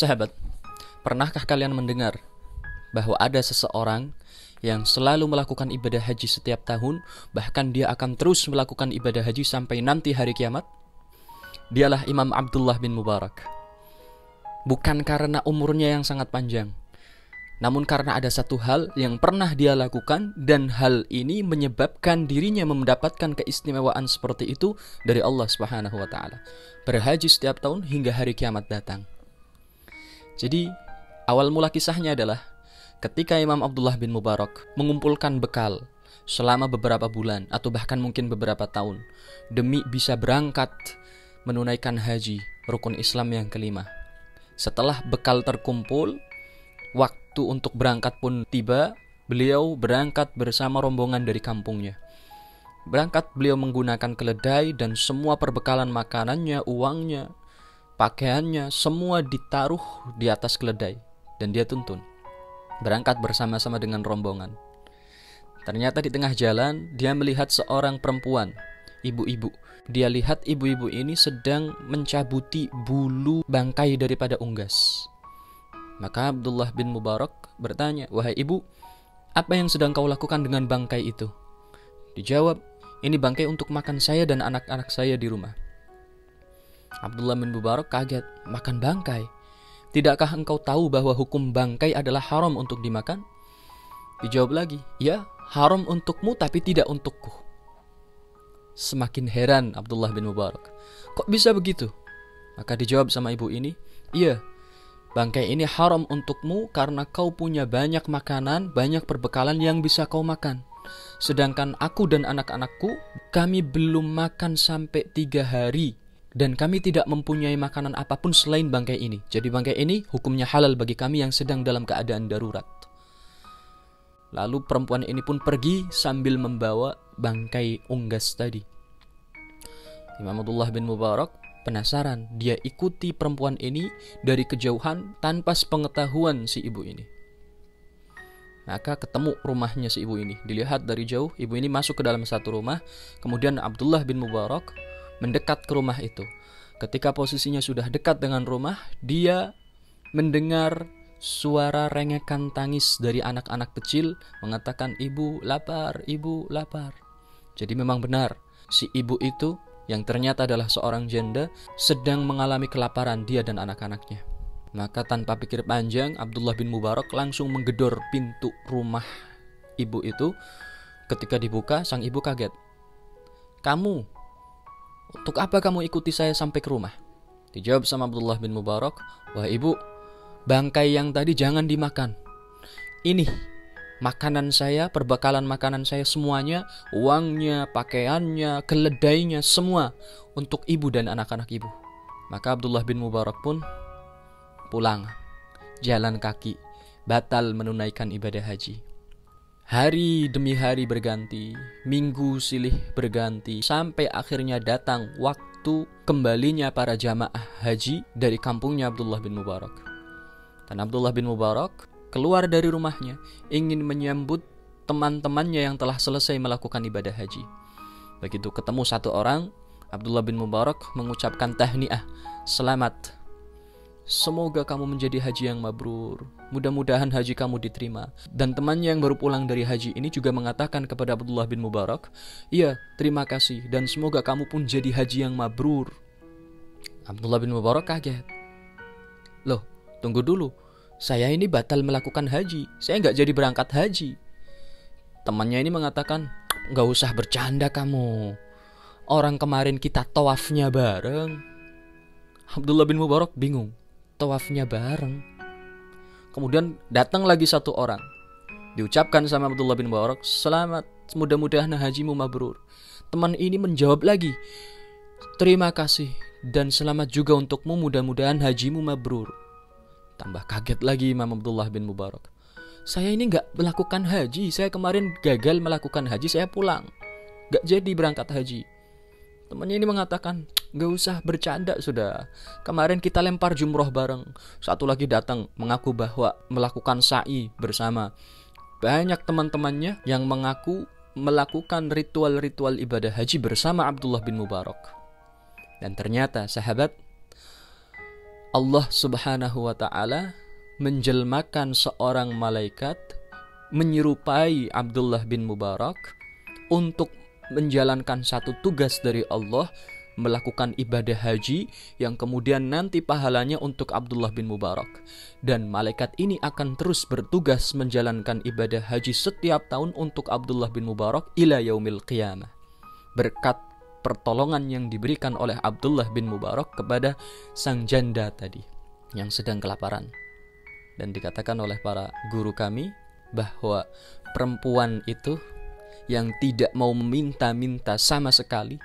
Sahabat, pernahkah kalian mendengar bahwa ada seseorang yang selalu melakukan ibadah haji setiap tahun, bahkan dia akan terus melakukan ibadah haji sampai nanti hari kiamat? Dialah Imam Abdullah bin Mubarak. Bukan karena umurnya yang sangat panjang, namun karena ada satu hal yang pernah dia lakukan, dan hal ini menyebabkan dirinya mendapatkan keistimewaan seperti itu dari Allah Subhanahu wa Ta'ala. Berhaji setiap tahun hingga hari kiamat datang. Jadi awal mula kisahnya adalah ketika Imam Abdullah bin Mubarak mengumpulkan bekal selama beberapa bulan atau bahkan mungkin beberapa tahun demi bisa berangkat menunaikan haji rukun Islam yang kelima. Setelah bekal terkumpul, waktu untuk berangkat pun tiba. Beliau berangkat bersama rombongan dari kampungnya. Berangkat beliau menggunakan keledai dan semua perbekalan makanannya, uangnya, pakaiannya, semua ditaruh di atas keledai dan dia tuntun. Berangkat bersama-sama dengan rombongan. Ternyata di tengah jalan dia melihat seorang perempuan, ibu-ibu. Dia lihat ibu-ibu ini sedang mencabuti bulu bangkai daripada unggas. Maka Abdullah bin Mubarak bertanya, "Wahai ibu, apa yang sedang kau lakukan dengan bangkai itu?" Dijawab, "Ini bangkai untuk makan saya dan anak-anak saya di rumah." Abdullah bin Mubarak kaget, "Makan bangkai? Tidakkah engkau tahu bahwa hukum bangkai adalah haram untuk dimakan?" Dijawab lagi, "Ya, haram untukmu tapi tidak untukku." Semakin heran Abdullah bin Mubarak, "Kok bisa begitu?" Maka dijawab sama ibu ini, "Iya, bangkai ini haram untukmu karena kau punya banyak makanan, banyak perbekalan yang bisa kau makan. Sedangkan aku dan anak-anakku, kami belum makan sampai 3 hari. Dan kami tidak mempunyai makanan apapun selain bangkai ini. Jadi bangkai ini hukumnya halal bagi kami yang sedang dalam keadaan darurat." Lalu perempuan ini pun pergi sambil membawa bangkai unggas tadi. Imam Abdullah bin Mubarak penasaran. Dia ikuti perempuan ini dari kejauhan tanpa sepengetahuan si ibu ini. Maka ketemu rumahnya si ibu ini. Dilihat dari jauh, ibu ini masuk ke dalam satu rumah. Kemudian Abdullah bin Mubarak mendekat ke rumah itu. Ketika posisinya sudah dekat dengan rumah, dia mendengar suara rengekan tangis dari anak-anak kecil mengatakan, "Ibu lapar, ibu lapar." Jadi memang benar, si ibu itu yang ternyata adalah seorang janda sedang mengalami kelaparan, dia dan anak-anaknya. Maka tanpa pikir panjang, Abdullah bin Mubarak langsung menggedor pintu rumah ibu itu. Ketika dibuka, sang ibu kaget. "Kamu, untuk apa kamu ikuti saya sampai ke rumah?" Dijawab sama Abdullah bin Mubarak, "Wah ibu, bangkai yang tadi jangan dimakan. Ini makanan saya, perbekalan makanan saya semuanya, uangnya, pakaiannya, keledainya, semua untuk ibu dan anak-anak ibu." Maka Abdullah bin Mubarak pun pulang, jalan kaki, batal menunaikan ibadah haji. Hari demi hari berganti, minggu silih berganti, sampai akhirnya datang waktu kembalinya para jamaah haji dari kampungnya Abdullah bin Mubarak. Dan Abdullah bin Mubarak keluar dari rumahnya ingin menyambut teman-temannya yang telah selesai melakukan ibadah haji. Begitu ketemu satu orang, Abdullah bin Mubarak mengucapkan tahniah, "Selamat, semoga kamu menjadi haji yang mabrur. Mudah-mudahan haji kamu diterima." Dan temannya yang baru pulang dari haji ini juga mengatakan kepada Abdullah bin Mubarak, "Iya, terima kasih dan semoga kamu pun jadi haji yang mabrur." Abdullah bin Mubarak kaget. "Loh, tunggu dulu. Saya ini batal melakukan haji. Saya nggak jadi berangkat haji." Temannya ini mengatakan, "Nggak usah bercanda kamu. Orang kemarin kita tawafnya bareng." Abdullah bin Mubarak bingung. Tawafnya bareng. Kemudian datang lagi satu orang. Diucapkan sama Abdullah bin Mubarak, "Selamat, mudah-mudahan hajimu mabrur." Teman ini menjawab lagi, "Terima kasih dan selamat juga untukmu, mudah-mudahan hajimu mabrur." Tambah kaget lagi Imam Abdullah bin Mubarak. "Saya ini gak melakukan haji. Saya kemarin gagal melakukan haji. Saya pulang, gak jadi berangkat haji." Temannya ini mengatakan, "Gak usah bercanda sudah. Kemarin kita lempar jumroh bareng." Satu lagi datang mengaku bahwa melakukan sa'i bersama. Banyak teman-temannya yang mengaku melakukan ritual-ritual ibadah haji bersama Abdullah bin Mubarak. Dan ternyata sahabat, Allah Subhanahu wa Ta'ala menjelmakan seorang malaikat menyerupai Abdullah bin Mubarak untuk menjalankan satu tugas dari Allah, melakukan ibadah haji yang kemudian nanti pahalanya untuk Abdullah bin Mubarak. Dan malaikat ini akan terus bertugas menjalankan ibadah haji setiap tahun untuk Abdullah bin Mubarak ila yaumil qiyamah, berkat pertolongan yang diberikan oleh Abdullah bin Mubarak kepada sang janda tadi yang sedang kelaparan. Dan dikatakan oleh para guru kami bahwa perempuan itu yang tidak mau meminta-minta sama sekali,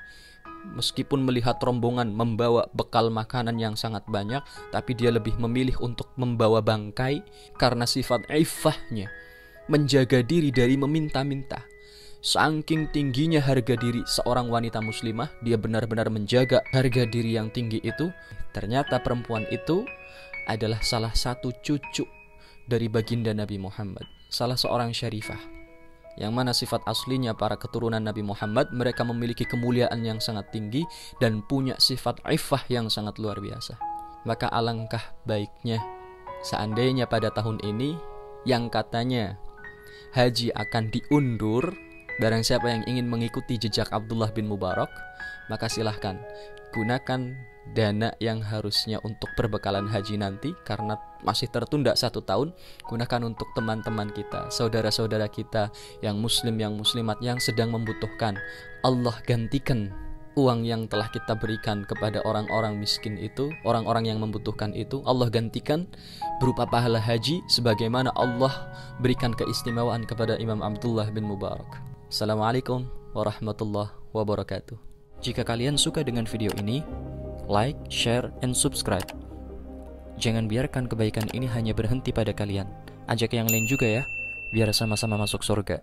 meskipun melihat rombongan membawa bekal makanan yang sangat banyak, tapi dia lebih memilih untuk membawa bangkai karena sifat iffahnya, menjaga diri dari meminta-minta. Saking tingginya harga diri seorang wanita muslimah, dia benar-benar menjaga harga diri yang tinggi itu. Ternyata perempuan itu adalah salah satu cucu dari baginda Nabi Muhammad, salah seorang syarifah, yang mana sifat aslinya para keturunan Nabi Muhammad, mereka memiliki kemuliaan yang sangat tinggi dan punya sifat iffah yang sangat luar biasa. Maka alangkah baiknya seandainya pada tahun ini yang katanya haji akan diundur, barang siapa yang ingin mengikuti jejak Abdullah bin Mubarak, maka silahkan gunakan dana yang harusnya untuk perbekalan haji nanti, karena masih tertunda 1 tahun. Gunakan untuk teman-teman kita, saudara-saudara kita yang muslim, yang muslimat, yang sedang membutuhkan. Allah gantikan uang yang telah kita berikan kepada orang-orang miskin itu, orang-orang yang membutuhkan itu, Allah gantikan berupa pahala haji, sebagaimana Allah berikan keistimewaan kepada Imam Abdullah bin Mubarak. Assalamualaikum warahmatullahi wabarakatuh. Jika kalian suka dengan video ini, like, share, and subscribe. Jangan biarkan kebaikan ini hanya berhenti pada kalian. Ajak yang lain juga ya, biar sama-sama masuk surga.